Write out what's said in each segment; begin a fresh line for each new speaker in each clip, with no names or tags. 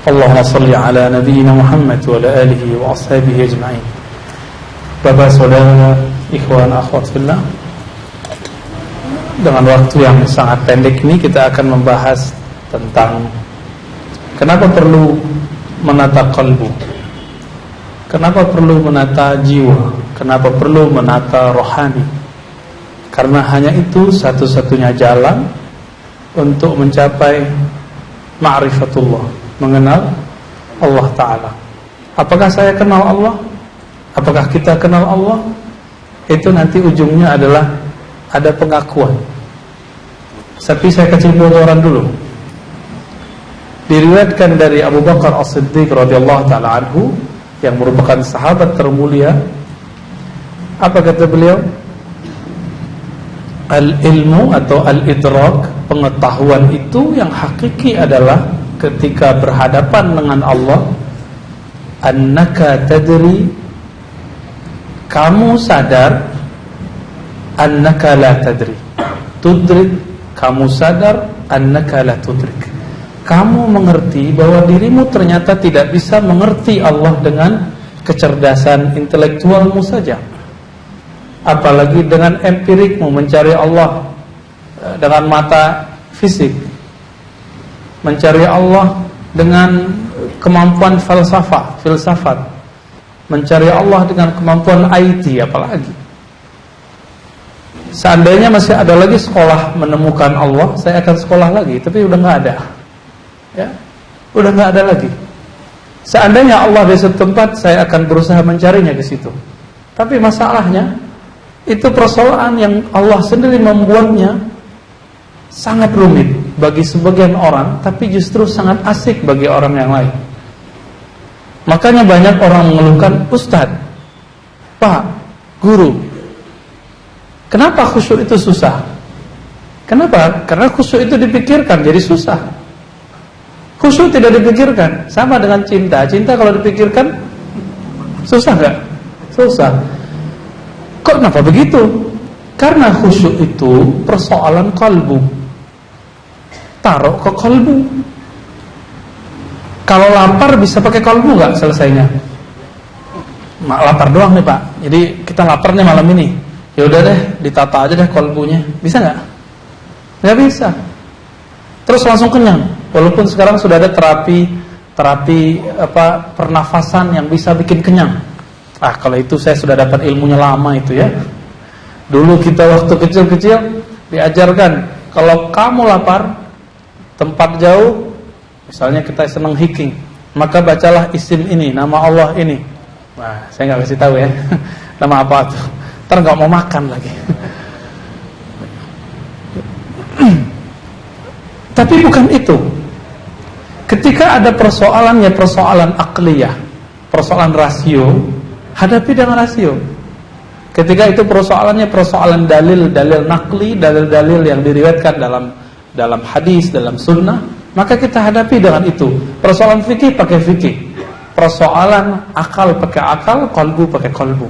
Allahumma salli ala nabiyyina Muhammad wa ala alihi wa ashabihi ajma'in. Bapak, saudara, ikhwan, akhwat fillah, dengan waktu yang sangat pendek ini kita akan membahas tentang kenapa perlu menata kalbu, kenapa perlu menata jiwa, kenapa perlu menata rohani. Karena hanya itu satu-satunya jalan untuk mencapai ma'rifatullah, mengenal Allah Ta'ala. Apakah saya kenal Allah? Apakah kita kenal Allah? Itu nanti ujungnya adalah ada pengakuan. Tapi saya kasih bocoran dulu. Diriwayatkan dari Abu Bakar As-Siddiq radhiyallahu ta'ala anhu, yang merupakan sahabat termulia. Apa kata beliau? Al-ilmu atau al-idrak, pengetahuan itu yang hakiki adalah ketika berhadapan dengan Allah, annaka tadri, kamu sadar, annaka la tadri, tudrik, kamu sadar, annaka la tudrik, kamu mengerti bahwa dirimu ternyata tidak bisa mengerti Allah dengan kecerdasan intelektualmu saja, apalagi dengan empirikmu mencari Allah dengan mata fisik, mencari Allah dengan kemampuan filsafat, mencari Allah dengan kemampuan IT apalagi. Seandainya masih ada lagi sekolah menemukan Allah, saya akan sekolah lagi, tapi udah nggak ada. Ya, udah nggak ada lagi. Seandainya Allah di satu tempat, saya akan berusaha mencarinya ke situ. Tapi masalahnya itu persoalan yang Allah sendiri membuatnya sangat rumit bagi sebagian orang, tapi justru sangat asik bagi orang yang lain. Makanya banyak orang mengeluhkan, Ustadz, Pak, Guru, kenapa khusyuk itu susah? Kenapa? Karena khusyuk itu dipikirkan jadi susah. Khusyuk tidak dipikirkan. Sama dengan cinta. Cinta kalau dipikirkan susah gak? Susah. Kok kenapa begitu? Karena khusyuk itu persoalan kalbu. Taruh ke kalbu. Kalau lapar bisa pakai kalbu gak selesainya? Lapar doang nih Pak, jadi kita lapar nih malam ini, ya udah deh ditata aja deh kalbunya. Bisa gak? Gak bisa. Terus langsung kenyang. Walaupun sekarang sudah ada terapi pernafasan yang bisa bikin kenyang. Kalau itu saya sudah dapat ilmunya lama itu ya. Dulu kita waktu kecil-kecil diajarkan, kalau kamu lapar, tempat jauh, misalnya kita senang hiking, maka bacalah isim ini, nama Allah ini. Nah, saya nggak kasih tahu ya, nama apa tuh. Ntar nggak mau makan lagi. Tapi bukan itu. Ketika ada persoalannya, persoalan akliyah, persoalan rasio, hadapi dengan rasio. Ketika itu persoalannya persoalan dalil nakli, dalil-dalil yang diriwayatkan dalam hadis, dalam sunnah, maka kita hadapi dengan itu. Persoalan fikih pakai fikih, persoalan akal pakai akal, kalbu pakai kalbu.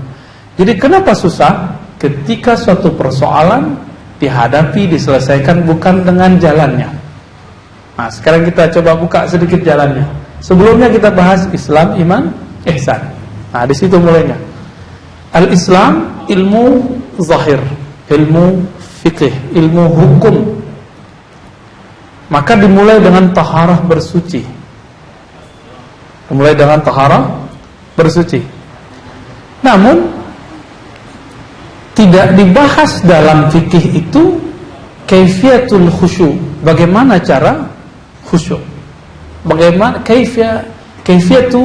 Jadi kenapa susah? Ketika suatu persoalan dihadapi, diselesaikan bukan dengan jalannya. Nah, sekarang kita coba buka sedikit jalannya. Sebelumnya kita bahas Islam, iman, ihsan. Nah, di situ mulainya. Al-Islam, ilmu zahir, ilmu fikih, ilmu hukum. Maka dimulai dengan taharah bersuci. Dimulai dengan taharah bersuci. Namun tidak dibahas dalam fikih itu kaifiyatul khusyuk. Bagaimana cara khusyuk? Bagaimana kaifiyatu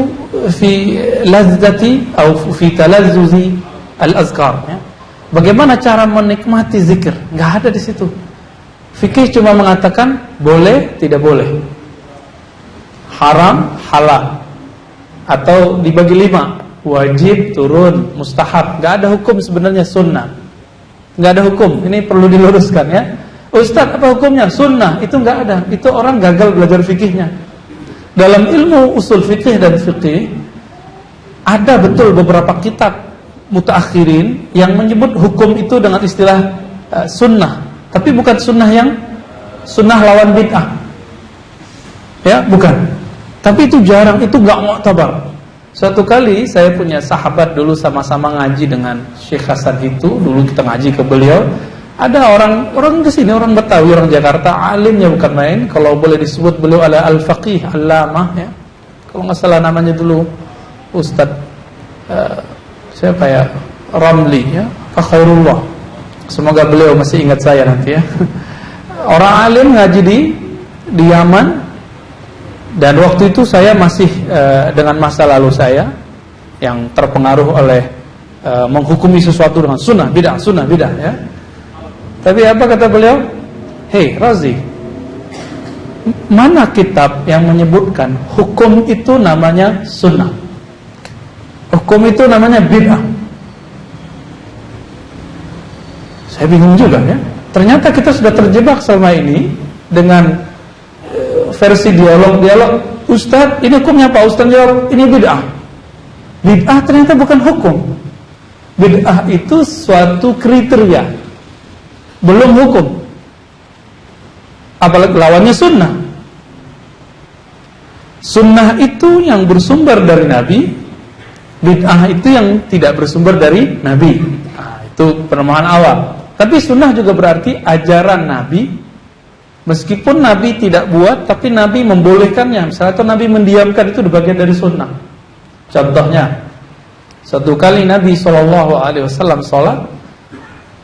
fi ladzati atau fi talazzuzi al-azkar ya? Bagaimana cara menikmati zikir? Enggak ada di situ. Fikih cuma mengatakan boleh, tidak boleh, haram, halal, atau dibagi 5, wajib, turun, mustahab. Gak ada hukum sebenarnya sunnah. Gak ada hukum. Ini perlu diluruskan ya. Ustaz, apa hukumnya? Sunnah itu gak ada. Itu orang gagal belajar fikihnya. Dalam ilmu usul fikih dan fikih ada betul beberapa kitab mutaakhirin yang menyebut hukum itu dengan istilah sunnah. Tapi bukan sunnah yang sunnah lawan bid'ah. Ya, bukan. Tapi itu jarang, itu gak mu'tabar. Suatu kali saya punya sahabat dulu sama-sama ngaji dengan Syekh Hasan itu. Dulu kita ngaji ke beliau. Ada orang di sini, orang Betawi, orang Jakarta, alimnya bukan main. Kalau boleh disebut beliau adalah al-faqih, al-lamah ya. Kalau nggak salah namanya dulu Ustadz siapa ya? Ramli ya, Fakhairullah. Semoga beliau masih ingat saya nanti ya. Orang alim ngaji di Yaman. Dan waktu itu saya masih dengan masa lalu saya yang terpengaruh oleh menghukumi sesuatu dengan sunnah bidah ya. Tapi apa kata beliau? Hei Razi, mana kitab yang menyebutkan hukum itu namanya sunnah, hukum itu namanya bid'ah? Saya bingung juga ya. Ternyata kita sudah terjebak selama ini dengan versi dialog. Ustaz, ini hukumnya apa? Ustaz jawab, ini bid'ah. Bid'ah ternyata bukan hukum. Bid'ah itu suatu kriteria, belum hukum. Apalagi lawannya sunnah. Sunnah itu yang bersumber dari Nabi, bid'ah itu yang tidak bersumber dari Nabi. Nah, itu perumpamaan awal. Tapi sunnah juga berarti ajaran Nabi. Meskipun Nabi tidak buat, tapi Nabi membolehkannya. Misalnya atau Nabi mendiamkan, itu bagian dari sunnah. Contohnya, suatu kali Nabi SAW sholat,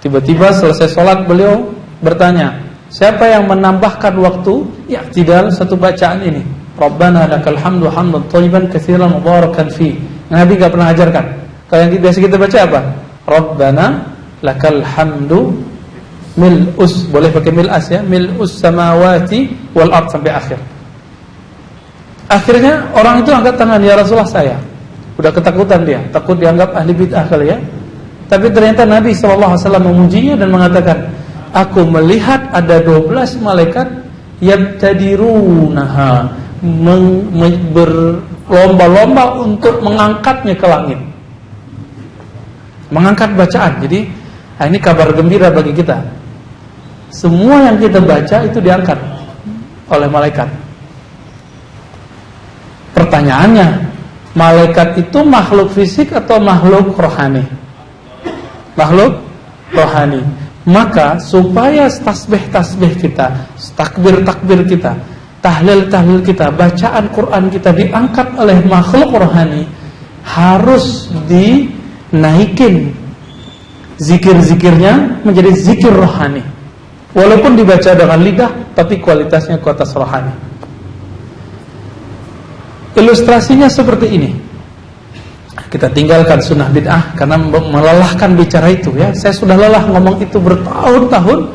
tiba-tiba selesai sholat beliau bertanya, siapa yang menambahkan waktu i'tidal satu bacaan ini? Rabbana lakal hamdu hamdan thayyiban katsiran mubarakan fi. Nabi gak pernah ajarkan. Kalau yang biasa kita baca apa? Rabbana lakal hamdu mil'us, boleh pakai mil'as ya, mil'us samawati wal ard sampai akhir. Akhirnya orang itu angkat tangan, ya Rasulullah saya. Udah ketakutan dia, takut dianggap ahli bid'ah kali ya. Tapi ternyata Nabi SAW memujinya dan mengatakan, aku melihat ada 12 malaikat yabtadirunaha, berlomba-lomba untuk mengangkatnya ke langit, mengangkat bacaan. Jadi ini kabar gembira bagi kita. Semua yang kita baca itu diangkat oleh malaikat. Pertanyaannya, malaikat itu makhluk fisik atau makhluk rohani? Makhluk rohani. Maka supaya tasbih-tasbih kita, takbir-takbir kita, tahlil-tahlil kita, bacaan Quran kita diangkat oleh makhluk rohani, harus dinaikin zikir-zikirnya menjadi zikir rohani. Walaupun dibaca dengan lidah, tapi kualitasnya kualitas rohani. Ilustrasinya seperti ini. Kita tinggalkan sunnah bid'ah karena melelahkan bicara itu ya. Saya sudah lelah ngomong itu bertahun-tahun.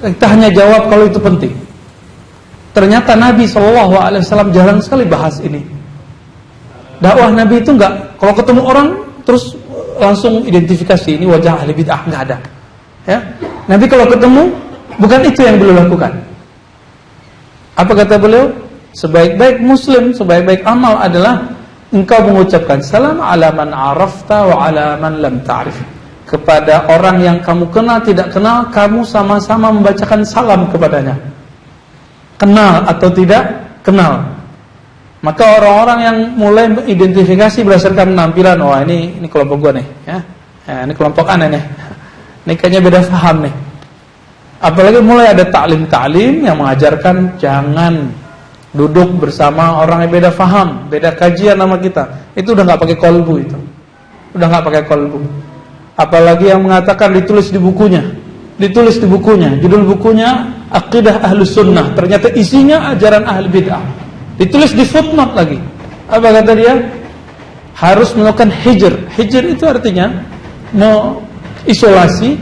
Kita hanya jawab kalau itu penting. Ternyata Nabi SAW jarang sekali bahas ini. Dakwah Nabi itu enggak, kalau ketemu orang terus langsung identifikasi ini wajah ahli bid'ah, enggak ada. Ya. Nabi kalau ketemu, bukan itu yang beliau lakukan. Apa kata beliau? Sebaik-baik muslim, sebaik-baik amal adalah engkau mengucapkan salam ala man arafta wa ala man lam ta'rif. Kepada orang yang kamu kenal, tidak kenal, kamu sama-sama membacakan salam kepadanya. Kenal atau tidak kenal. Maka orang-orang yang mulai identifikasi berdasarkan penampilan, wah ini kelompok gua nih, ya. Ini kelompok aneh nih. Ini kayaknya beda paham nih. Apalagi mulai ada taklim-taklim yang mengajarkan jangan duduk bersama orang yang beda paham, beda kajian sama kita. Itu udah nggak pakai kolbu itu. Udah nggak pakai kolbu. Apalagi yang mengatakan ditulis di bukunya. Ditulis di bukunya. Judul bukunya Aqidah Ahlus Sunnah. Ternyata isinya ajaran ahli bid'ah. Ditulis di footnote lagi. Apa kata dia? Harus melakukan hijr. Hijr itu artinya isolasi,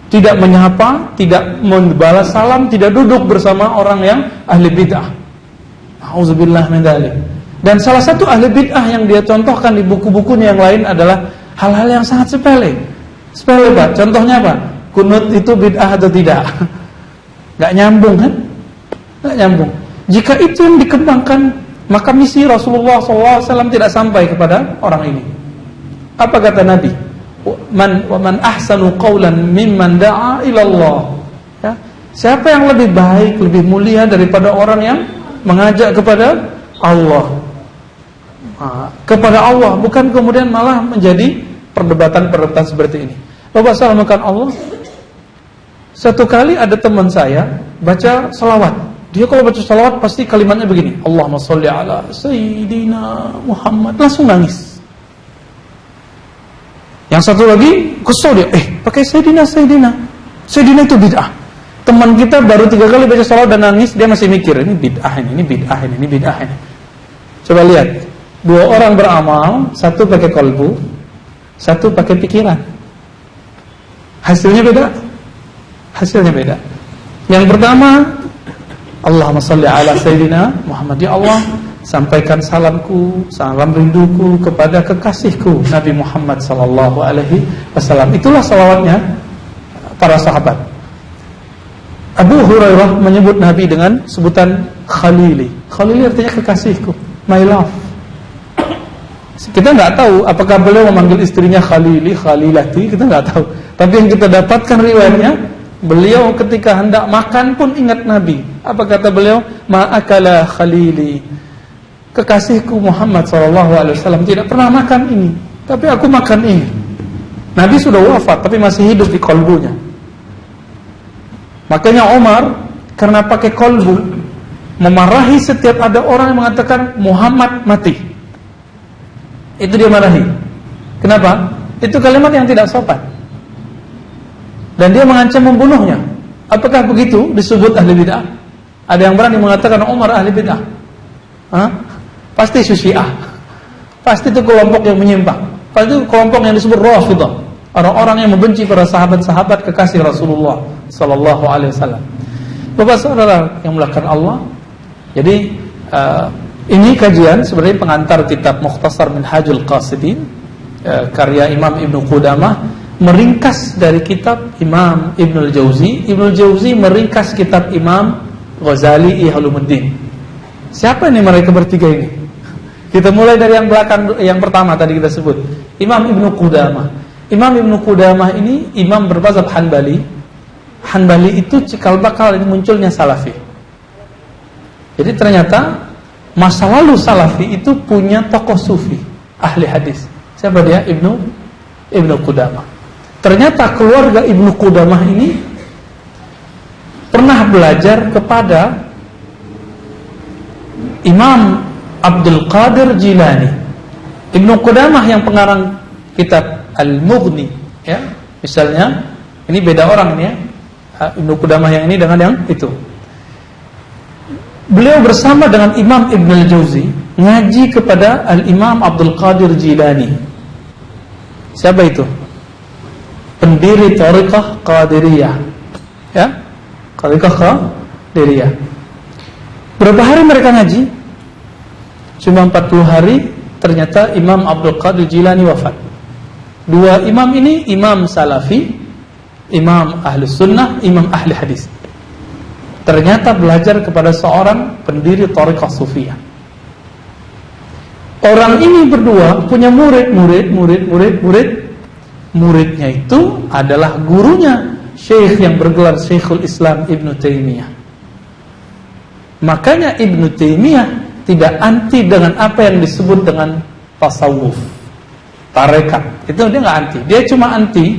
tidak menyapa, tidak membalas salam, tidak duduk bersama orang yang ahli bid'ah. Auzubillah min dzalik. Dan salah satu ahli bid'ah yang dia contohkan di buku-bukunya yang lain adalah hal-hal yang sangat sepele. Sepele, Pak. Contohnya apa? Kunut itu bid'ah atau tidak? Gak nyambung kan? Gak nyambung. Jika itu yang dikembangkan, maka misi Rasulullah SAW tidak sampai kepada orang ini. Apa kata Nabi? Man ahsanu qawlan mimman da'a ilallah. Ya. Siapa yang lebih baik, lebih mulia daripada orang yang mengajak kepada Allah, kepada Allah, bukan kemudian malah menjadi perdebatan-perdebatan seperti ini. Bapak salamakan Allah. Satu kali ada teman saya baca salawat. Dia kalau baca salawat pasti kalimatnya begini, Allahumma sholli ala Sayyidina Muhammad. Langsung nangis. Yang satu lagi kesel dia, pakai Sayyidina itu bid'ah. Teman kita baru 3 kali baca salawat dan nangis, dia masih mikir, ini bid'ah ini. Coba lihat, 2 orang beramal, satu pakai kolbu, satu pakai pikiran. Hasilnya beda. Yang pertama, Allahumma sholli ala Sayyidina Muhammad. Ya Allah, sampaikan salamku, salam rinduku kepada kekasihku Nabi Muhammad sallallahu alaihi wasallam. Itulah salawatnya para sahabat. Abu Hurairah menyebut Nabi dengan sebutan Khalili. Khalili artinya kekasihku, my love. Kita nggak tahu apakah beliau memanggil istrinya Khalili, Khalilati, kita nggak tahu. Tapi yang kita dapatkan riwayatnya, beliau ketika hendak makan pun ingat Nabi. Apa kata beliau? Ma'akala Khalili. Kekasihku Muhammad SAW tidak pernah makan ini, tapi aku makan ini. Nabi sudah wafat, tapi masih hidup di kolbunya. Makanya Umar, karena pakai kolbu, memarahi setiap ada orang yang mengatakan Muhammad mati. Itu dia marahi. Kenapa? Itu kalimat yang tidak sopan. Dan dia mengancam membunuhnya. Apakah begitu disebut ahli bid'ah? Ada yang berani mengatakan Umar ahli bid'ah? Pasti itu Syiah. Pasti itu kelompok yang menyimpang. Pasti itu kelompok yang disebut Rafidah. Orang-orang yang membenci para sahabat-sahabat kekasih Rasulullah sallallahu alaihi wasallam. Bapak saudara yang mulakan Allah. Jadi ini kajian sebenarnya pengantar kitab Mukhtasar Minhajul Qasidin, karya Imam Ibnu Qudamah, meringkas dari kitab Imam Ibnul Jauzi. Ibnul Jauzi meringkas kitab Imam Ghazali Ihya-Ulumuddin. Siapa ini mereka bertiga ini? Kita mulai dari yang belakang, yang pertama tadi kita sebut, Imam Ibnu Qudamah. Imam Ibnu Qudamah ini imam bermazhab Hanbali. Hanbali itu cikal bakal ini munculnya Salafi. Jadi ternyata masa lalu Salafi itu punya tokoh sufi, ahli hadis. Siapa dia? Ibnu Qudamah. Ternyata keluarga Ibnu Qudamah ini pernah belajar kepada Imam Abdul Qadir Jilani. Ibnu Qudamah yang pengarang kitab Al-Mughni, ya. Misalnya, ini beda orang ini ya. Ibnu Qudamah yang ini dengan yang itu. Beliau bersama dengan Imam Ibnul Jauzi ngaji kepada Al-Imam Abdul Qadir Jilani. Siapa itu? Pendiri Thariqah Qadiriyah. Ya? Thariqah Qadiriyah. Berapa hari mereka ngaji? Cuma 40 hari. Ternyata Imam Abdul Qadir Jilani wafat. 2 imam ini imam Salafi, imam Ahlus Sunnah, imam Ahli Hadis. Ternyata belajar kepada seorang pendiri Thariqah Sufiyah. Orang ini berdua punya muridnya itu adalah gurunya Syekh yang bergelar Syekhul Islam Ibnu Taimiyah. Makanya Ibnu Taimiyah tidak anti dengan apa yang disebut dengan tasawuf, tarekat. Itu dia nggak anti. Dia cuma anti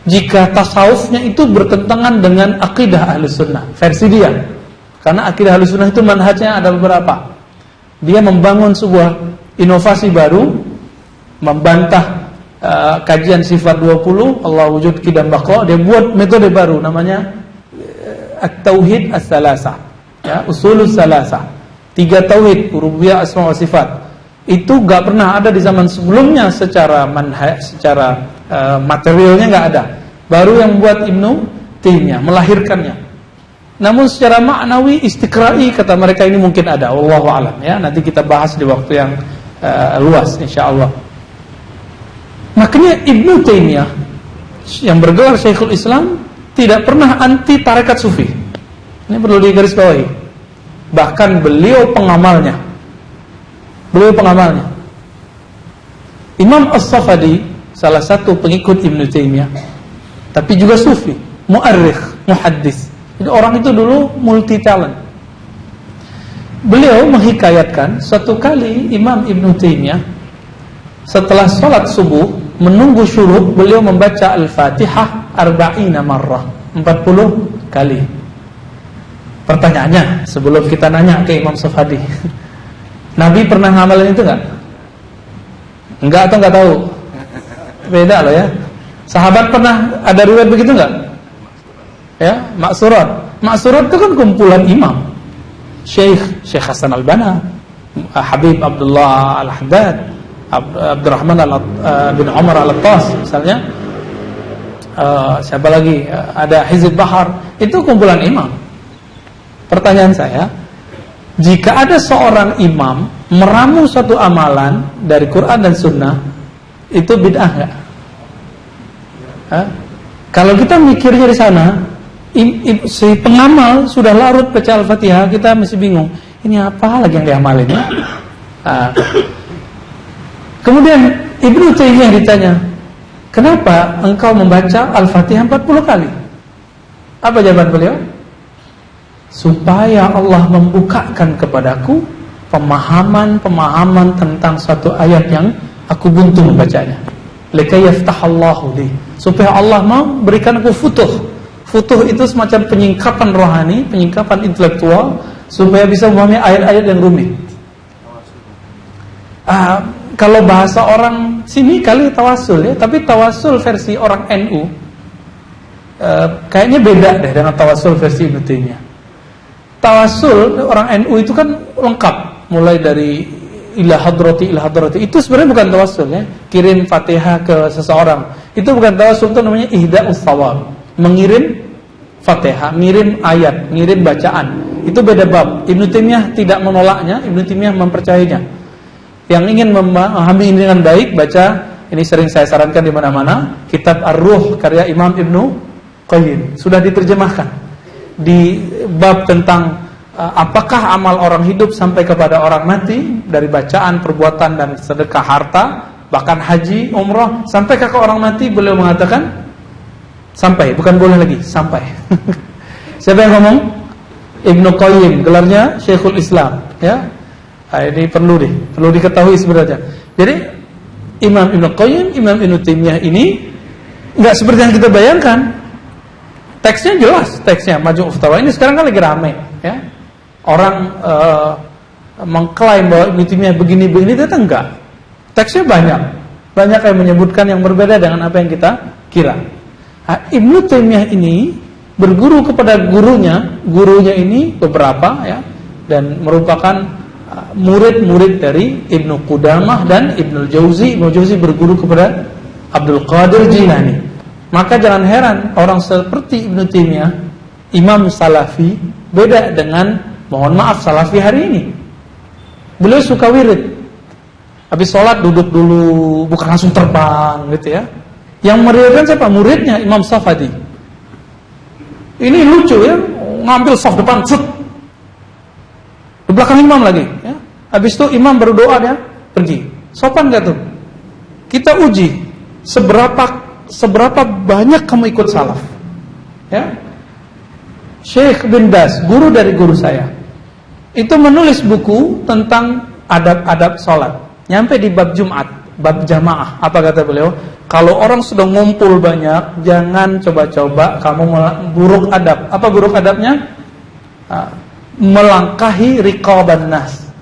jika tasawufnya itu bertentangan dengan akidah Ahlus Sunnah versi dia. Karena akidah Ahlus Sunnah itu manhajnya ada beberapa. Dia membangun sebuah inovasi baru, membantah kajian sifat 20 Allah wujud qidam baqa. Dia buat metode baru namanya at-tauhid as-salasah, ya, usulus salasah. 3 tauhid, rububiyah, asma wa sifat. Itu gak pernah ada di zaman sebelumnya secara manhaj, secara materialnya gak ada. Baru yang buat Ibnu Taimiyah, melahirkannya. Namun secara maknawi, istiqra'i kata mereka ini mungkin ada. Wallahu a'lam, ya. Nanti kita bahas di waktu yang luas insyaallah. Makanya Ibnu Taimiyah yang bergelar Syekhul Islam tidak pernah anti tarekat sufi. Ini perlu digarisbawahi. Bahkan beliau pengamalnya. Imam As-Safadi salah satu pengikut Ibnu Taimiyah, tapi juga sufi, mu'arrikh, muhaddis. Jadi orang itu dulu multi talent. beliau menghikayatkan suatu kali Imam Ibnu Taimiyah setelah sholat subuh menunggu syuruk, beliau membaca Al-Fatihah 40 marrah, 40 kali. Pertanyaannya sebelum kita nanya ke Imam Safadi, Nabi pernah ngamalin itu enggak? Enggak atau enggak tahu? Beda loh ya. Sahabat pernah ada riwayat begitu enggak? Ya, maksurat. Maksurat itu kan kumpulan imam. Syekh Hasan Al-Banna, Habib Abdullah Al-Haddad, Abdurrahman bin Umar Al-Attas misalnya. Siapa lagi? Ada Hizib Bahar. Itu kumpulan imam. Pertanyaan saya, jika ada seorang imam meramu suatu amalan dari Quran dan Sunnah, itu bid'ah enggak? Kalau kita mikirnya di sana, si pengamal sudah larut baca Al-Fatihah, kita masih bingung, ini apa lagi yang diamalin ya? Kemudian Ibnu Taimiyah ditanya, kenapa engkau membaca Al-Fatihah 40 kali? Apa jawaban beliau? Supaya Allah membukakan kepadaku pemahaman tentang suatu ayat yang aku buntu membacanya. Likay yaftahallahu li, supaya Allah mau berikan aku futuh. Futuh itu semacam penyingkapan rohani, penyingkapan intelektual, supaya bisa memahami ayat-ayat yang rumit. Kalau bahasa orang sini kali tawasul ya, tapi tawasul versi orang NU kayaknya beda deh dengan tawasul versi Ibnu Taimiyah. Tawasul orang NU itu kan lengkap, mulai dari ila hadrati itu sebenarnya bukan tawasul ya. Kirim Fatihah ke seseorang itu bukan tawasul, itu namanya ihda'us shawab, mengirim Fatihah, ngirim ayat, ngirim bacaan. Itu beda bab. Ibnu Taimiyah tidak menolaknya, Ibnu Taimiyah mempercayainya. Yang ingin memahami ini dengan baik, baca, ini sering saya sarankan di mana-mana, kitab Ar-Ruh karya Imam Ibnu Qayyim, sudah diterjemahkan. Di bab tentang apakah amal orang hidup sampai kepada orang mati, dari bacaan, perbuatan dan sedekah harta, bahkan haji, umrah, sampai ke orang mati, beliau mengatakan sampai, bukan boleh lagi, sampai. Siapa yang ngomong? Ibnu Qayyim, gelarnya Syekhul Islam, ya. Ini perlu diketahui sebenarnya. Jadi Imam Ibnu Qayyim, Imam Ibnu Taimiyah ini enggak seperti yang kita bayangkan. Teksnya jelas, teksnya Majmu' Fatawa ini sekarang kan lagi rame, ya. Orang mengklaim bahwa Ibnu Taimiyah begini-begini, itu enggak. Teksnya banyak yang menyebutkan yang berbeda dengan apa yang kita kira. Ibnu Taimiyah ini berguru kepada gurunya ini beberapa ya, dan merupakan murid-murid dari Ibnu Qudamah dan Ibnu Jauzi. Ibnu Jauzi berguru kepada Abdul Qadir Jilani. Maka jangan heran orang seperti Ibnu Taimiyah, Imam Salafi, beda dengan, mohon maaf, Salafi hari ini. Beliau suka wirid. Habis sholat duduk dulu, bukan langsung terbang gitu ya. Yang meriwayatkan siapa? Muridnya Imam Safadi. Ini lucu ya, ngambil saf depan, set, di belakang imam lagi ya. Habis itu imam berdoa, dia pergi. Sopan gak tuh? Kita uji seberapa banyak kamu ikut salaf ya. Syekh bin Baz, guru dari guru saya, itu menulis buku tentang adab-adab sholat. Nyampe di bab Jumat, bab jamaah, apa kata beliau? Kalau orang sudah ngumpul banyak, jangan coba-coba kamu buruk adab. Apa buruk adabnya? Melangkahi riqaban nas.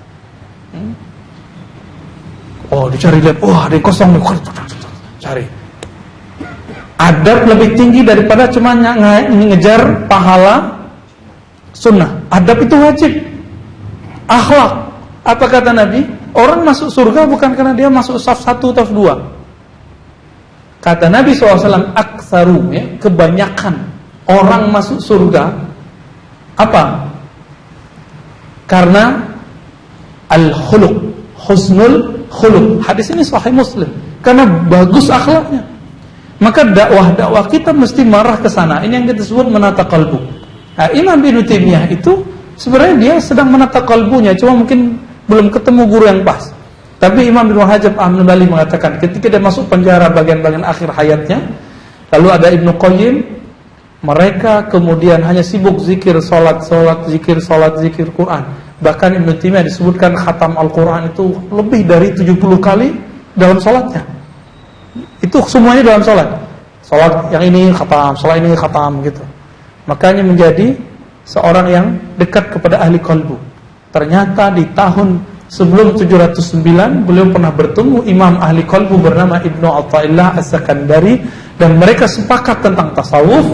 Oh, dicari lihat, wah ada yang kosong nih, cari. Adab lebih tinggi daripada cuma ngejar pahala sunnah. Adab itu wajib. Akhlak. Apa kata Nabi? Orang masuk surga bukan karena dia masuk saf 1 atau 2. Kata Nabi SAW, aktsaru, ya, kebanyakan orang masuk surga apa? Karena al-khuluq, husnul khuluq. Hadis ini sahih Muslim. Karena bagus akhlaknya. Maka dakwah kita mesti marah ke sana. Ini yang kita sebut menata qalbu. Nah, Imam Ibnu Taimiyah itu sebenarnya dia sedang menata qalbunya, cuma mungkin belum ketemu guru yang pas. Tapi Imam Ibnu Hajar Al-Hambali mengatakan ketika dia masuk penjara bagian-bagian akhir hayatnya, lalu ada Ibnu Qayyim, mereka kemudian hanya sibuk zikir, salat, zikir, salat, zikir Quran. Bahkan Ibnu Taimiyah disebutkan khatam Al-Quran itu lebih dari 70 kali dalam sholatnya. Itu semuanya dalam sholat. Sholat yang ini khatam, sholat ini khatam gitu. Makanya menjadi seorang yang dekat kepada ahli qalbu. Ternyata di tahun sebelum 709 beliau pernah bertemu imam ahli qalbu bernama Ibnu Athaillah As-Sakandari, dan mereka sepakat tentang tasawuf,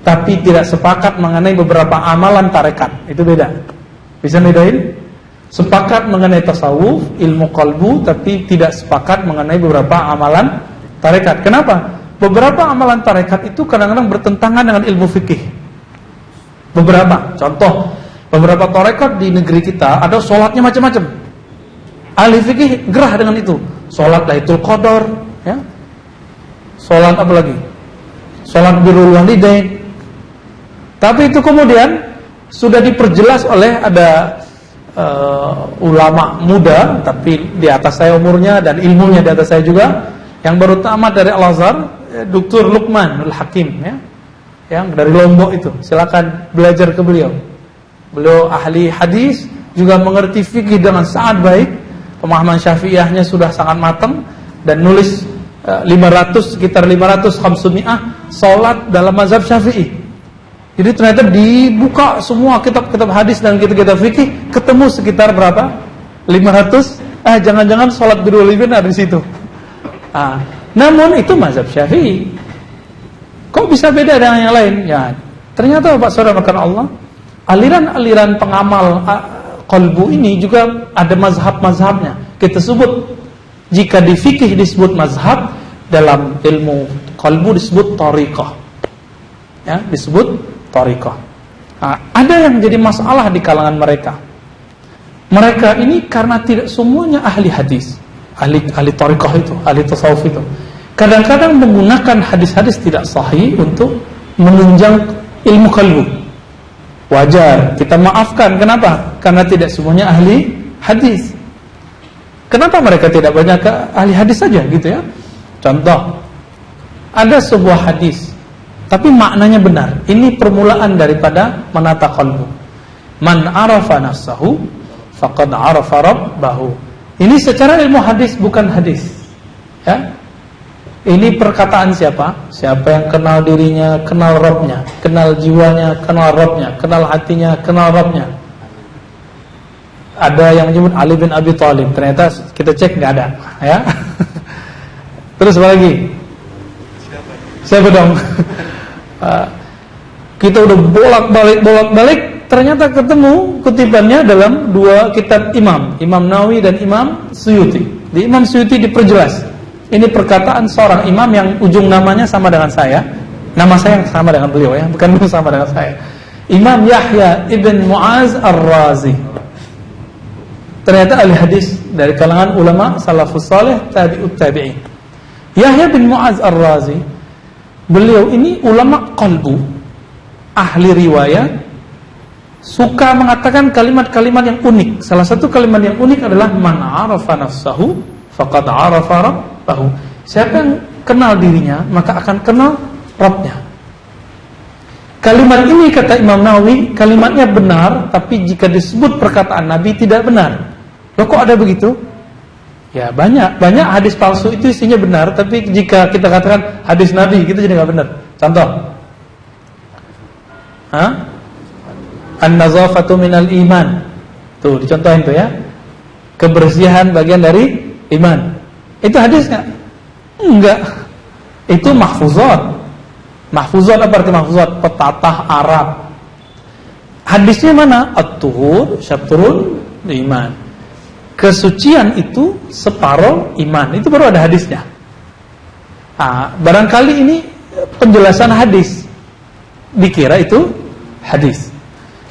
tapi tidak sepakat mengenai beberapa amalan tarekat. Itu beda. Bisa bedain? Sepakat mengenai tasawuf, ilmu qalbu, tapi tidak sepakat mengenai beberapa amalan tarekat. Kenapa? Beberapa amalan tarekat itu kadang-kadang bertentangan dengan ilmu fikih. Beberapa, contoh, beberapa tarekat di negeri kita ada sholatnya macam-macam. Ahli fikih gerah dengan itu. Sholat Lailatul Qadar, ya. Sholat apa lagi? Sholat birrul walidain. Tapi itu kemudian sudah diperjelas oleh ada ulama muda, tapi di atas saya umurnya dan ilmunya di atas saya juga, yang baru tamat dari Al-Azhar, Dr. Luqman Al-Hakim, ya, yang dari Lombok itu. Silakan belajar ke beliau. Beliau ahli hadis, juga mengerti fikih dengan sangat baik. Pemahaman Syafi'iyahnya sudah sangat matang, dan nulis sekitar 500 500 salat dalam mazhab Syafi'i. Jadi ternyata dibuka semua kitab-kitab hadis dan kitab-kitab fikih, ketemu sekitar berapa? 500. Jangan-jangan salat birrul walidain ada di situ. Namun itu mazhab Syafi'i. Kok bisa beda dengan yang lain? Ya, ternyata Bapak Saudara makan Allah, aliran-aliran pengamal qalbu ini juga ada mazhab-mazhabnya. Kita sebut, jika di fikih disebut mazhab, dalam ilmu qalbu disebut thariqah. Ya, disebut thariqah. Ada yang jadi masalah di kalangan mereka. Mereka ini karena tidak semuanya ahli hadis, ahli thariqah itu, ahli tasawuf itu. Kadang-kadang menggunakan hadis-hadis tidak sahih untuk menunjang ilmu qalbu. Wajar, kita maafkan. Kenapa? Karena tidak semuanya ahli hadis. Kenapa mereka tidak banyak ahli hadis saja gitu ya? Contoh, ada sebuah hadis, tapi maknanya benar. Ini permulaan daripada menata qalbu. Man arafa nafsahu faqad arafa rabbahu. Ini secara ilmu hadis, bukan hadis, ya. Ini perkataan siapa? Siapa yang kenal dirinya, kenal Rabbnya, kenal jiwanya, kenal Rabbnya, kenal hatinya, kenal Rabbnya. Ada yang menyebut Ali bin Abi Thalib. Ternyata kita cek nggak ada, ya. Terus apa lagi? Siapa dong? Kita udah bolak-balik, ternyata ketemu kutipannya dalam dua kitab Imam Nawawi dan Imam Suyuti. Di Imam Suyuti diperjelas. Ini perkataan seorang imam yang ujung namanya sama dengan saya. Nama saya yang sama dengan beliau, ya, bukan sama dengan saya. Imam Yahya ibn Mu'az Ar-Razi. Ternyata ahli hadis dari kalangan ulama salafus saleh, tabi'ut tabi'in. Yahya bin Mu'az Ar-Razi, beliau ini ulama qalbu, ahli riwayat, suka mengatakan kalimat-kalimat yang unik. Salah satu kalimat yang unik adalah man arafa nafsahu faqad arafa rabbahu. Siapa yang kenal dirinya, maka akan kenal Rabbnya. Kalimat ini, kata Imam Nawawi, kalimatnya benar, tapi jika disebut perkataan Nabi tidak benar. Loh, kok ada begitu? Ya, banyak hadis palsu itu isinya benar, tapi jika kita katakan hadis Nabi, itu jadi nggak benar. Contoh, an-nazafatu minal iman. Tuh, dicontohin tuh ya. Kebersihan bagian dari iman. Itu hadis nggak? Enggak. Itu mahfuzat. Mahfuzat apa arti mahfuzat? Petatah Arab. Hadisnya mana? At-tuhur syatrul iman. Kesucian itu separuh iman. Itu baru ada hadisnya. Barangkali ini penjelasan hadis, dikira itu hadis.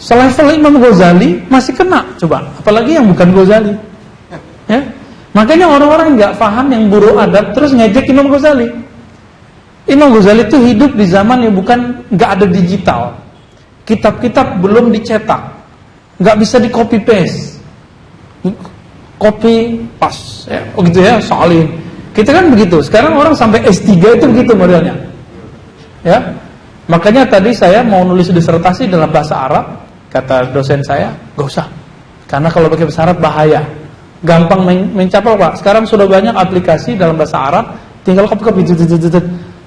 Selevel Imam Ghazali masih kena, coba. Apalagi yang bukan Ghazali, ya. Makanya orang-orang nggak paham yang buruk adab terus ngejek Imam Ghazali. Imam Ghazali itu hidup di zaman yang bukan, nggak ada digital. Kitab-kitab belum dicetak, nggak bisa di copy paste, copy pas, ya, begitu ya, salin. Kita kan begitu. Sekarang orang sampai S3 itu begitu modelnya, ya. Makanya tadi saya mau nulis disertasi dalam bahasa Arab, kata dosen saya, gak usah, Karena kalau pakai bahasa Arab bahaya. Gampang mencapai Pak. Sekarang sudah banyak aplikasi dalam bahasa Arab, tinggal copy.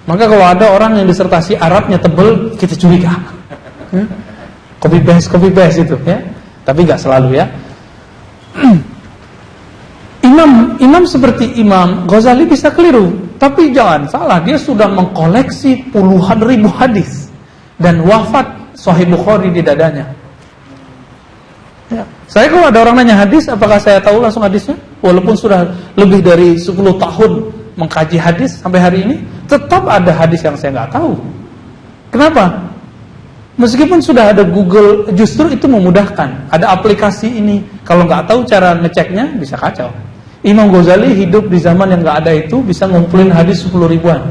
Maka kalau ada orang yang disertasi Arabnya tebel, kita curiga. Copy paste itu ya. Tapi enggak selalu ya. Imam seperti Imam Ghazali bisa keliru, tapi jangan salah, dia sudah mengkoleksi puluhan ribu hadis dan wafat Sahih Bukhari di dadanya. Ya. Saya kalau ada orang nanya hadis, apakah saya tahu langsung hadisnya? Walaupun sudah lebih dari 10 tahun mengkaji hadis sampai hari ini, tetap ada hadis yang saya nggak tahu. Kenapa? Meskipun sudah ada Google, justru itu memudahkan. Ada aplikasi ini, kalau nggak tahu cara ngeceknya bisa kacau. Imam Ghazali hidup di zaman yang nggak ada itu, bisa ngumpulin hadis 10 ribuan.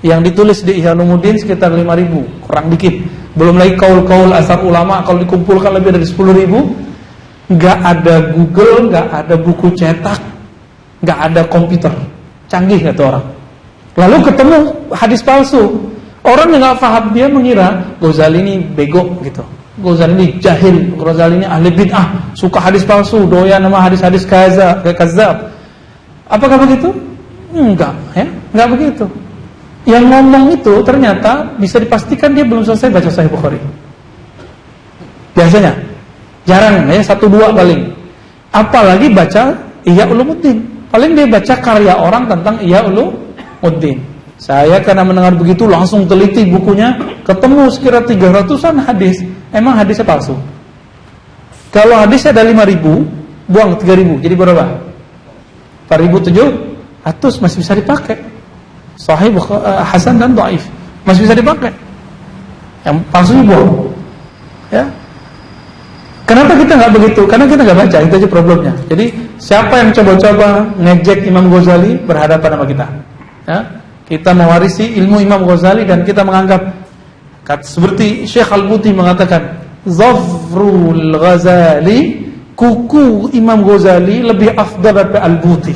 Yang ditulis di Ihya Ulumuddin sekitar 5.000, kurang dikit. Belum lagi kaul-kaul asar ulama, kalau dikumpulkan lebih dari 10.000. Nggak ada Google, nggak ada buku cetak, nggak ada komputer canggih kata orang. Lalu ketemu hadis palsu. Orang yang nggak paham, dia mengira Ghazali ini bego gitu. Ghazali ini jahil, Ghazali ini ahli bid'ah, suka hadis palsu, doyan nama hadis-hadis kadzab. Apakah begitu? Enggak, ya, enggak begitu. Yang ngomong itu ternyata bisa dipastikan dia belum selesai baca Sahih Bukhari. Biasanya, jarang ya, 1-2 paling. Apalagi baca Ihya Ulumuddin. Paling dia baca karya orang tentang Ihya Ulumuddin. Saya karena mendengar begitu langsung teliti bukunya, ketemu sekira 300-an hadis. Emang hadisnya palsu. Kalau hadisnya ada 5.000, buang 3.000, jadi berapa? 4.700 masih bisa dipakai. Sahih, Hasan dan Dhaif masih bisa dipakai. Yang palsu buang. Ya. Kenapa kita nggak begitu? Karena kita nggak baca, itu aja problemnya. Jadi siapa yang coba-coba ngejek Imam Ghazali berhadapan sama kita? Ya. Kita mewarisi ilmu Imam Ghazali dan kita menganggap seperti Syekh Al-Buti mengatakan, Zafrul Ghazali, kuku Imam Ghazali lebih afdal daripada Al-Buti.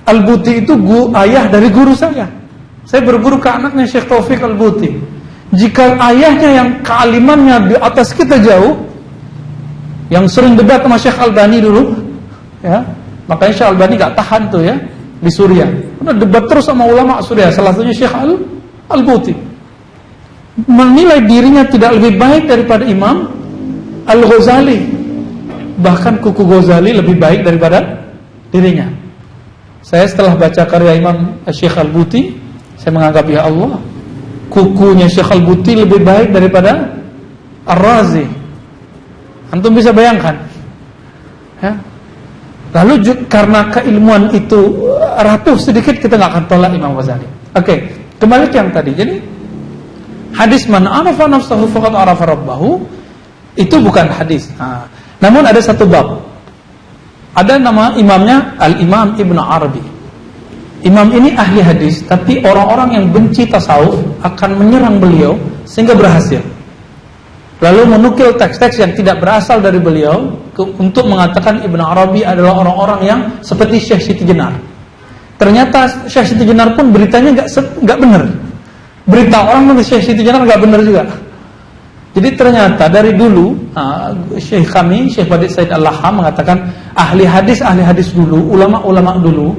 Al-Buti itu ayah dari guru saya. Saya berguru ke anaknya Syekh Taufik Al-Buti. Jika ayahnya yang kealimannya di atas kita jauh, yang sering debat sama Syekh Albani dulu, ya, makanya Syekh Albani gak tahan tuh ya di Suriah. Udah debat terus sama ulama Suriah, salah satunya Syekh Al-Buti. Menilai dirinya tidak lebih baik daripada Imam Al-Ghazali. Bahkan kuku Ghazali lebih baik daripada dirinya. Saya setelah baca karya Imam Syekh Al-Buti, saya menganggap ya Allah, kukunya Syekh Al-Buti lebih baik daripada Ar-Razi. Antum bisa bayangkan. Ya. Lalu karena keilmuan itu rapuh sedikit, kita nggak akan tolak Imam Ghazali. Oke, kembali ke yang tadi. Jadi hadis man arafa nafsahu faqad arafa rabbahu itu bukan hadis. Namun ada satu bab. Ada nama imamnya Al-Imam Ibn Arabi. Imam ini ahli hadis, tapi orang-orang yang benci tasawuf akan menyerang beliau sehingga berhasil. Lalu menukil teks-teks yang tidak berasal dari beliau untuk mengatakan Ibn Arabi adalah orang-orang yang seperti Syekh Siti Jenar. Ternyata Syekh Siti Jenar pun beritanya nggak benar. Berita orang mengenai Syekh Siti Jenar nggak benar juga. Jadi ternyata dari dulu Syekh kami, Syekh Badid Said Al-Laham mengatakan ahli hadis dulu, ulama-ulama dulu,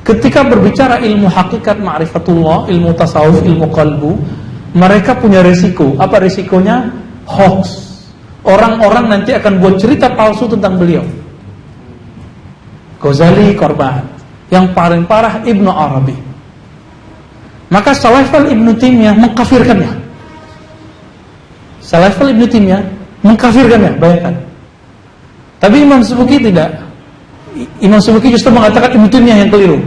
ketika berbicara ilmu hakikat ma'rifatullah, ilmu tasawuf, ilmu qalbu, mereka punya risiko. Apa risikonya? Hoax. Orang-orang nanti akan buat cerita palsu tentang beliau. Ghazali korban. Yang paling parah Ibn Arabi. Maka Salafal Ibn Taimiyah mengkafirkannya. Salafal Ibn Taimiyah mengkafirkannya, bayangkan. Tapi Imam Subki tidak. Imam Subki justru mengatakan Ibn Taimiyah yang keliru.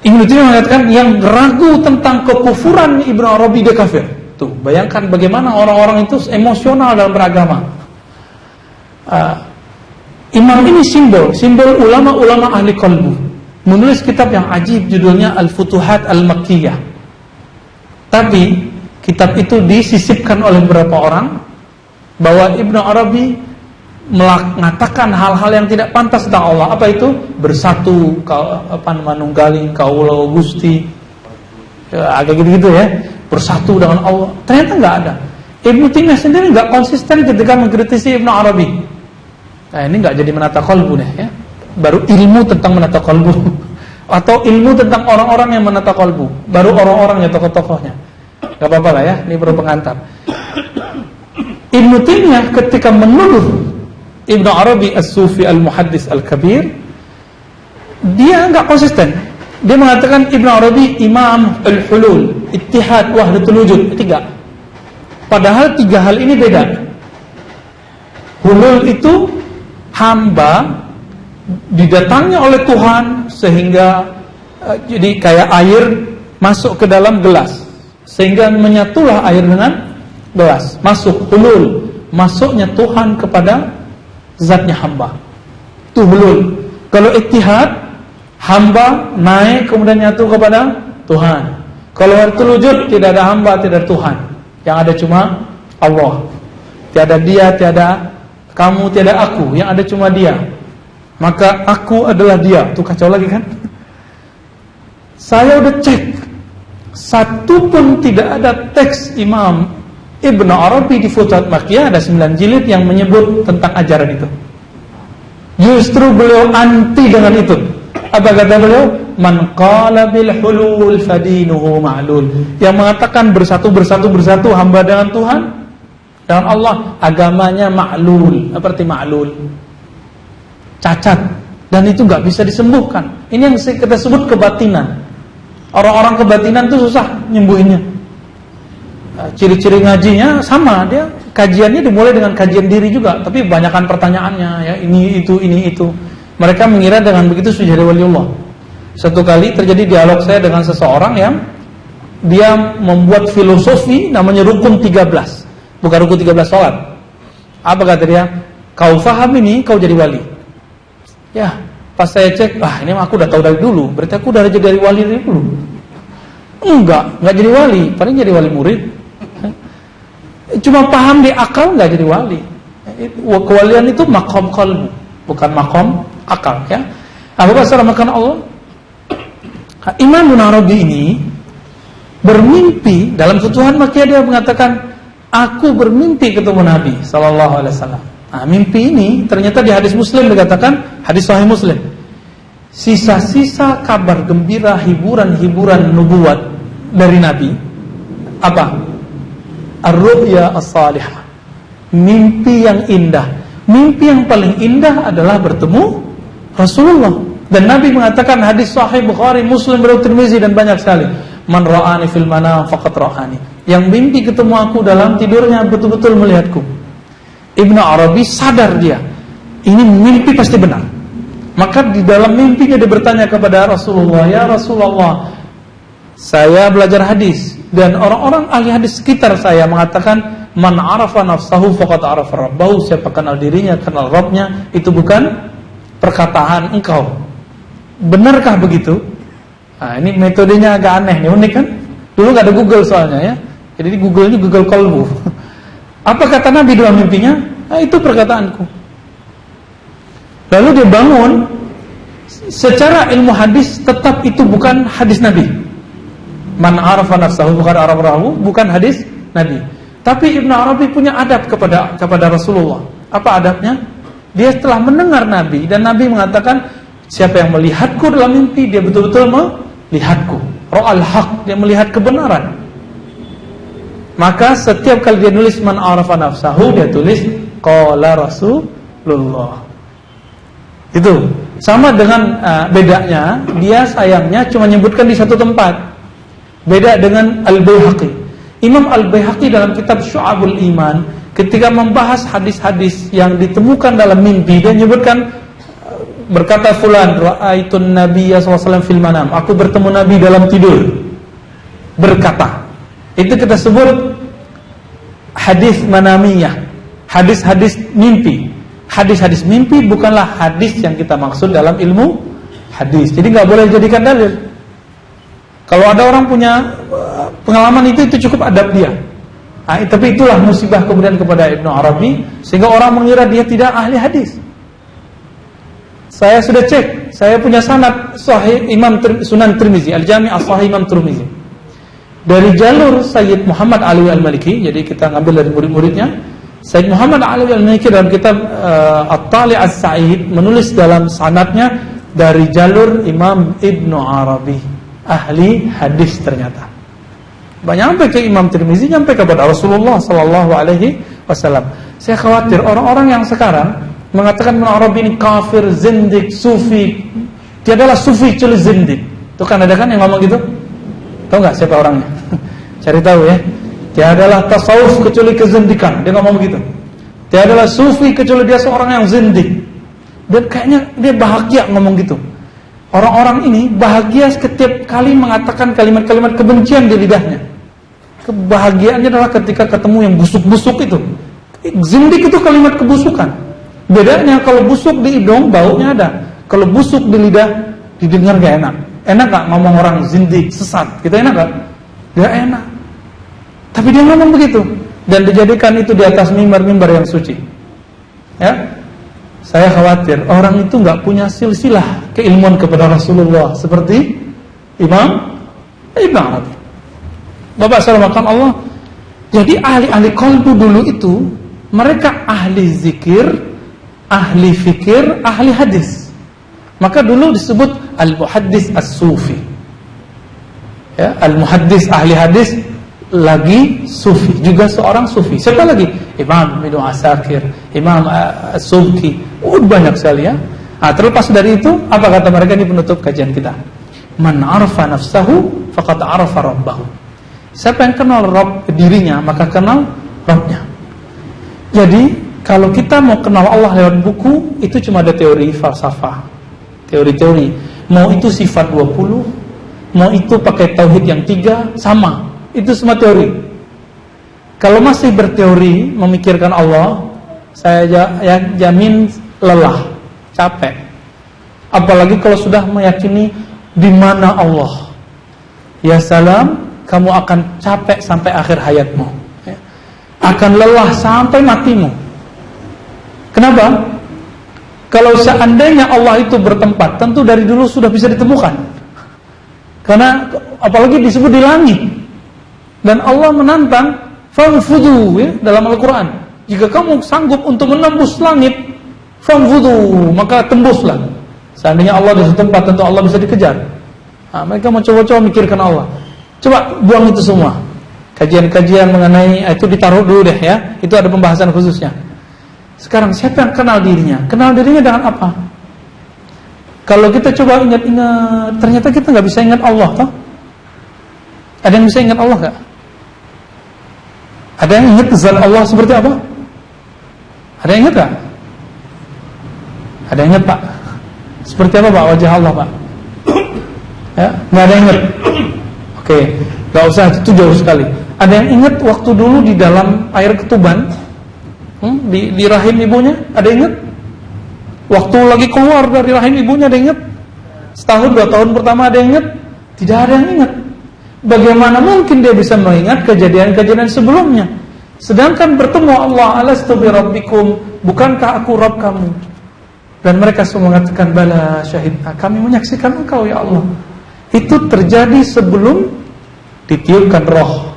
Ibn Taimiyah mengatakan yang ragu tentang kekufuran Ibn Arabi dia kafir. Tuh, bayangkan bagaimana orang-orang itu emosional dalam beragama. Imam ini simbol ulama-ulama ahli qalbu. Menulis kitab yang ajib, judulnya Al-Futuhat Al-Makkiyah. Tapi kitab itu disisipkan oleh beberapa orang bahwa Ibn Arabi mengatakan hal-hal yang tidak pantas tentang Allah. Apa itu? Bersatu, manunggaling, kaulo gusti, agak gitu-gitu ya. Bersatu dengan Allah. Ternyata nggak ada. Ibnu Taimiyah sendiri nggak konsisten ketika mengkritisi Ibnu Arabi. Nah, ini nggak jadi menata kolbu nih ya. Baru ilmu tentang menata kolbu atau ilmu tentang orang-orang yang menata kolbu, baru orang-orangnya, tokoh-tokohnya. Gak apa-apa lah ya, ini baru pengantar. Ibnu Taimiyah ketika menuduh Ibnu Arabi As-Sufi Al-Muhaddis Al-Kabir, dia nggak konsisten. Dia mengatakan Ibnu Arabi Imam Al-Hulul, Ittihad, Wahdatul Wujud, 3. Padahal 3 hal ini beda. Hulul itu hamba didatangi oleh Tuhan sehingga jadi kayak air masuk ke dalam gelas, sehingga menyatulah air dengan gelas, masuk hulul, masuknya Tuhan kepada zatnya hamba, itu hulul. Kalau ittihad, hamba naik kemudian nyatu kepada Tuhan. Kalau wahdatul wujud, tidak ada hamba, tidak ada Tuhan, yang ada cuma Allah. Tiada dia, tiada kamu, tiada aku, yang ada cuma dia. Maka aku adalah dia. Tuh kacau lagi kan? Saya udah cek, satu pun tidak ada teks Imam Ibnu Arabi di Futuhat Makkiyah, ada 9 jilid yang menyebut tentang ajaran itu. Justru beliau anti dengan itu. Apa kata beliau? Man qala bil hulul fadinuhu ma'lul. Yang mengatakan bersatu hamba dengan Tuhan, dengan Allah, agamanya ma'lul. Apa arti ma'lul? Cacat, dan itu nggak bisa disembuhkan. Ini yang kita sebut kebatinan. Orang-orang kebatinan itu susah nyembuhinnya. Ciri-ciri ngajinya sama, dia kajiannya dimulai dengan kajian diri juga, tapi banyakkan pertanyaannya ya, ini itu. Mereka mengira dengan begitu sudah jadi waliullah. Satu kali terjadi dialog saya dengan seseorang yang dia membuat filosofi namanya rukun 13. Bukan rukun 13 sholat. Apa kata dia? Kau faham ini, kau jadi wali. Ya, pas saya cek, ini aku udah tahu dari dulu. Berarti aku udah jadi wali dari dulu. Enggak jadi wali, paling jadi wali murid. Cuma paham di akal, enggak jadi wali. Kewalian itu maqam qalbu, bukan maqam akal ya. Apa salah makan Allah? Imam Ibnu Arabi ini bermimpi dalam Futuhat Makkiyah, dia mengatakan, aku bermimpi ketemu Nabi sallallahu alaihi wasallam. Nah, mimpi ini ternyata di hadis Muslim dikatakan, hadis Sahih Muslim, sisa-sisa kabar gembira, hiburan nubuat dari Nabi. Apa? Ar-ru'ya as-salihah, mimpi yang indah. Mimpi yang paling indah adalah bertemu Rasulullah. Dan Nabi mengatakan, hadis Sahih Bukhari, Muslim, Tirmizi, dan banyak sekali, man ra'ani fil manam faqad ra'ani. Yang mimpi ketemu aku dalam tidurnya betul-betul melihatku. Ibnu Arabi sadar dia, ini mimpi pasti benar. Maka di dalam mimpinya dia bertanya kepada Rasulullah, ya Rasulullah, saya belajar hadis dan orang-orang ahli hadis sekitar saya mengatakan, man arafa nafsahu faqad arafa rabbahu. Siapa kenal dirinya, kenal Rabbnya. Itu bukan perkataan engkau. Benarkah begitu? Nah, ini metodenya agak aneh nih, unik kan? Dulu gak ada Google soalnya ya. Jadi Google ini Google Kolbu. Apa kata Nabi dalam mimpinya? Nah, itu perkataanku. Lalu dia bangun. Secara ilmu hadis tetap itu bukan hadis Nabi. Man arafa nafsahu bukan arafa, bukan hadis Nabi. Tapi Ibnu Arabi punya adab kepada Rasulullah. Apa adabnya? Dia telah mendengar Nabi, dan Nabi mengatakan, siapa yang melihatku dalam mimpi, dia betul-betul melihatku. Ra'al haq, dia melihat kebenaran. Maka setiap kali dia nulis man arafa nafsahu, dia tulis qala Rasulullah. Itu sama dengan bedanya, dia sayangnya cuma menyebutkan di satu tempat. Beda dengan Al-Baihaqi. Imam Al-Baihaqi dalam kitab Syu'abul Iman, ketika membahas hadis-hadis yang ditemukan dalam mimpi, dia menyebutkan, berkata fulan, ra'aitun nabiyya SAW fil manam, aku bertemu Nabi dalam tidur. Berkata. Itu kita sebut hadis manamiyah, hadis-hadis mimpi. Hadis-hadis mimpi bukanlah hadis yang kita maksud dalam ilmu hadis. Jadi nggak boleh dijadikan dalil. Kalau ada orang punya pengalaman itu cukup adab dia. Tapi itulah musibah kemudian kepada Ibnu Arabi, sehingga orang mengira dia tidak ahli hadis. Saya sudah cek, saya punya sanad Sahih Imam Sunan Tirmizi, Al-Jami' As-Sahih Imam Tirmizi. dari jalur Sayyid Muhammad Alawi Al-Maliki. Jadi kita ngambil dari murid-muridnya. Sayyid Muhammad Alawi Al-Maliki dalam kitab At-Tali' As-Sa'id menulis dalam sanadnya dari jalur Imam Ibnu Arabi, ahli hadis ternyata. Nyampe ke Imam Tirmizi, nyampe kepada Rasulullah sallallahu alaihi wasallam. Saya khawatir orang-orang yang sekarang mengatakan Ibnu Arabi ini kafir, zindik, sufi. Dia adalah sufi kecuali zindik. Itu kan ada kan yang ngomong gitu? Tahu enggak siapa orangnya? Cari tahu ya. Dia adalah tasawuf kecuali kezindikan. Dia ngomong begitu. Dia adalah sufi kecuali dia seorang yang zindik. Dan kayaknya dia bahagia ngomong gitu. Orang-orang ini bahagia setiap kali mengatakan kalimat-kalimat kebencian di lidahnya. Kebahagiaannya adalah ketika ketemu yang busuk-busuk itu. Zindik itu kalimat kebusukan. Bedanya kalau busuk di hidung baunya ada. Kalau busuk di lidah didengar gak enak. Enak gak ngomong orang zindik, sesat? Kita enak gak? Gak enak. Tapi dia ngomong begitu. Dan dijadikan itu di atas mimbar-mimbar yang suci. Ya, saya khawatir orang itu gak punya silsilah keilmuan kepada Rasulullah seperti Imam Ibn Arabi. Bapak salamatkan Allah. Jadi ahli-ahli qalbu dulu itu mereka ahli zikir, ahli fikir, ahli hadis. Maka dulu disebut al-muhaddis as-sufi. Ya, al-muhaddis ahli hadis lagi sufi, juga seorang sufi. Siapa lagi? Imam Ibnu Asakir, Imam As-Subki. Banyak sekali ya. Terlepas dari itu, apa kata mereka ini penutup kajian kita? Man arafa nafsahu faqad arafa rabbahu. Siapa yang kenal Rabb dirinya, maka kenal Rabbnya. Jadi, kalau kita mau kenal Allah lewat buku, itu cuma ada teori falsafah, teori-teori. Mau itu sifat 20, mau itu pakai tauhid yang 3, sama. Itu semua teori. Kalau masih berteori memikirkan Allah, saya jamin lelah, capek. Apalagi kalau sudah meyakini di mana Allah. Ya salam, kamu akan capek sampai akhir hayatmu. Akan lelah sampai matimu. Kenapa? Kalau seandainya Allah itu bertempat, tentu dari dulu sudah bisa ditemukan. Karena apalagi disebut di langit. Dan Allah menantang fanfudhu ya, dalam Al-Quran. Jika kamu sanggup untuk menembus langit, fanfudhu, maka tembuslah. Seandainya Allah di tempat, tentu Allah bisa dikejar. Mereka mau coba-coba mikirkan Allah. Coba buang itu semua. Kajian-kajian mengenai itu ditaruh dulu deh ya. Itu ada pembahasan khususnya. Sekarang siapa yang kenal dirinya? Kenal dirinya dengan apa? Kalau kita coba ingat-ingat, ternyata kita nggak bisa ingat Allah, toh? Ada yang bisa ingat Allah nggak? Ada yang ingat zat Allah seperti apa? Ada yang ingat nggak? Ada yang ingat Pak? Seperti apa Pak wajah Allah Pak? Ya, nggak ada yang ingat. Oke, nggak usah, itu jauh sekali. Ada yang ingat waktu dulu di dalam air ketuban, di rahim ibunya? Ada yang ingat? Waktu lagi keluar dari rahim ibunya, ada yang ingat? Setahun, 2 tahun pertama ada yang ingat? Tidak ada yang ingat. Bagaimana mungkin dia bisa mengingat kejadian-kejadian sebelumnya? Sedangkan bertemu Allah, alastu bi rabbikum, bukankah aku Rabb kamu? Dan mereka semua mengatakan, bala syahidna, kami menyaksikan engkau ya Allah. Itu terjadi sebelum ditiupkan roh,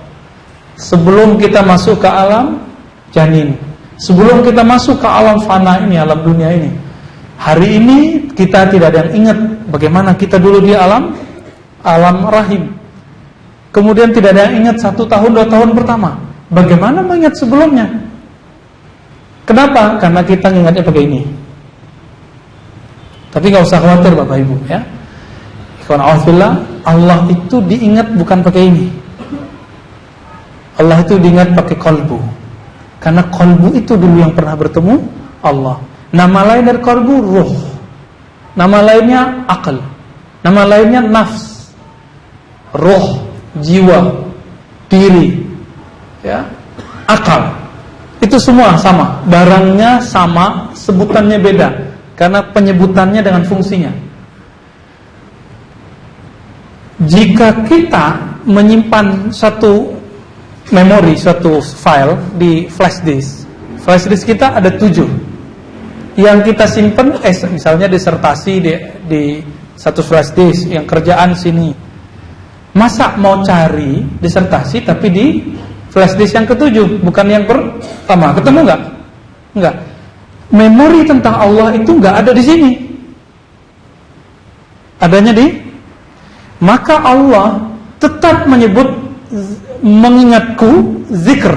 sebelum kita masuk ke alam janin, sebelum kita masuk ke alam fana ini, alam dunia ini. Hari ini kita tidak ada yang ingat bagaimana kita dulu di alam rahim. Kemudian tidak ada yang ingat 1 tahun, 2 tahun pertama. Bagaimana mengingat sebelumnya? Kenapa? Karena kita ingatnya pakai ini. Tapi gak usah khawatir Bapak Ibu ya. Allah itu diingat bukan pakai ini. Allah itu diingat pakai qalbu. Karena qalbu itu dulu yang pernah bertemu Allah. Nama lain dari qalbu ruh. Nama lainnya akal. Nama lainnya nafs. Ruh, jiwa, diri, ya, akal. Itu semua sama. Barangnya sama, sebutannya beda. Karena penyebutannya dengan fungsinya. Jika kita menyimpan satu memori, suatu file di flash disk. Flash disk kita ada 7. Yang kita simpan, misalnya disertasi di satu flash disk, yang kerjaan sini. Masa mau cari disertasi tapi di flash disk yang ke-7, bukan yang pertama? Ketemu nggak? Nggak. Memori tentang Allah itu nggak ada di sini. Adanya di, maka Allah tetap menyebut mengingatku, zikr.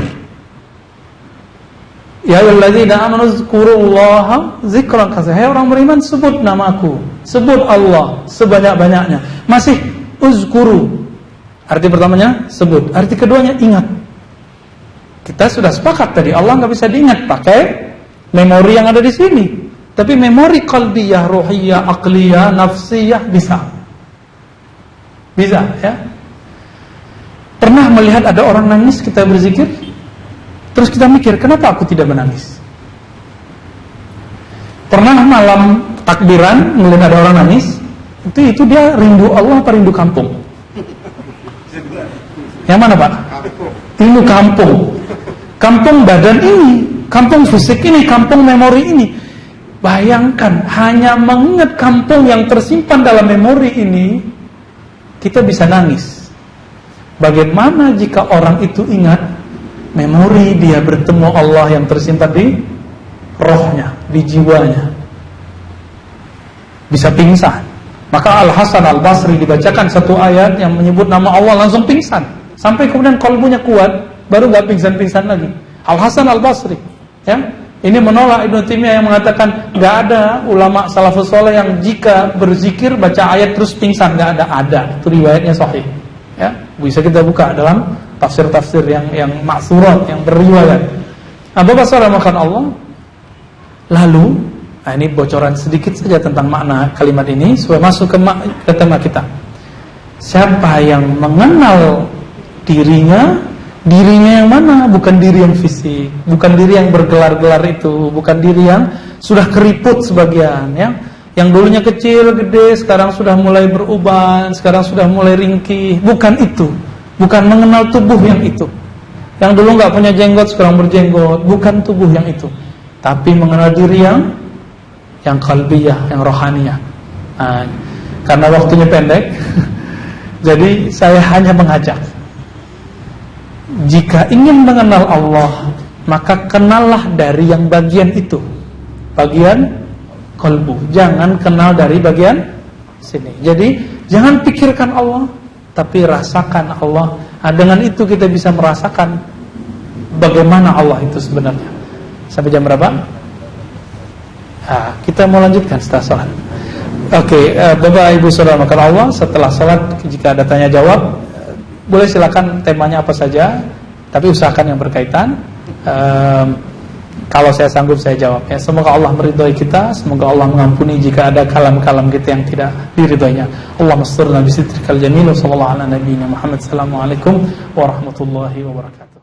Ya ayyuhalladzina amanu dzkurullaha dzikran katsiran. Hai orang beriman, sebut namaku, sebut Allah sebanyak-banyaknya. Masih uzkuru. Arti pertamanya sebut, arti keduanya ingat. Kita sudah sepakat tadi, Allah nggak bisa diingat pakai memori yang ada di sini. Tapi memori qalbiyah, ruhiyah, aqliyah, nafsiyah bisa. Bisa, ya. Pernah melihat ada orang nangis kita berzikir, terus kita mikir, kenapa aku tidak menangis? Pernah malam takbiran melihat ada orang nangis, itu dia rindu Allah apa rindu kampung? Yang mana, Pak? Rindu kampung. Kampung badan ini, kampung fisik ini, kampung memori ini. Bayangkan, hanya mengingat kampung yang tersimpan dalam memori ini, kita bisa nangis. Bagaimana jika orang itu ingat memori dia bertemu Allah yang tersimpan di rohnya, di jiwanya? Bisa pingsan. Maka Al-Hasan Al-Basri dibacakan satu ayat yang menyebut nama Allah, langsung pingsan. Sampai kemudian kalbunya kuat, baru gak pingsan-pingsan lagi. Al-Hasan Al-Basri, ya. Ini menolak Ibnu Taimiyah yang mengatakan gak ada ulama salafus saleh yang jika berzikir baca ayat terus pingsan. Gak ada, itu riwayatnya sahih, ya. Bisa kita buka dalam tafsir-tafsir yang ma'tsurat, yang berriwayat. Nah, Bapak Saudara makan Allah. Lalu, ini bocoran sedikit saja tentang makna kalimat ini supaya masuk ke tema kita. Siapa yang mengenal dirinya yang mana? Bukan diri yang fisik, bukan diri yang bergelar-gelar itu, bukan diri yang sudah keriput sebagian, ya. Yang dulunya kecil, gede, sekarang sudah mulai beruban, sekarang sudah mulai ringkih. Bukan itu. Bukan mengenal tubuh yang itu. Yang dulu nggak punya jenggot, sekarang berjenggot. Bukan tubuh yang itu. Tapi mengenal diri yang qalbiyah, yang rohaniyah. Nah, karena waktunya pendek, jadi saya hanya mengajak. Jika ingin mengenal Allah, maka kenallah dari yang bagian itu, bagian kalbu. Jangan kenal dari bagian sini. Jadi jangan pikirkan Allah, tapi rasakan Allah. Nah, dengan itu kita bisa merasakan bagaimana Allah itu sebenarnya. Sampai jam berapa? Nah, kita mau lanjutkan setelah sholat. Oke, Bapak Ibu Saudara makan Allah, setelah sholat jika ada tanya jawab, boleh silakan temanya apa saja, tapi usahakan yang berkaitan. Kalau saya sanggup saya jawab, ya. Semoga Allah meridhai kita, semoga Allah mengampuni jika ada kalam-kalam kita yang tidak diridhoinya. Allahumma stirna bi sitrikal jamil. Sallallahu ala nabiyyina Muhammad. Assalamualaikum warahmatullahi wabarakatuh.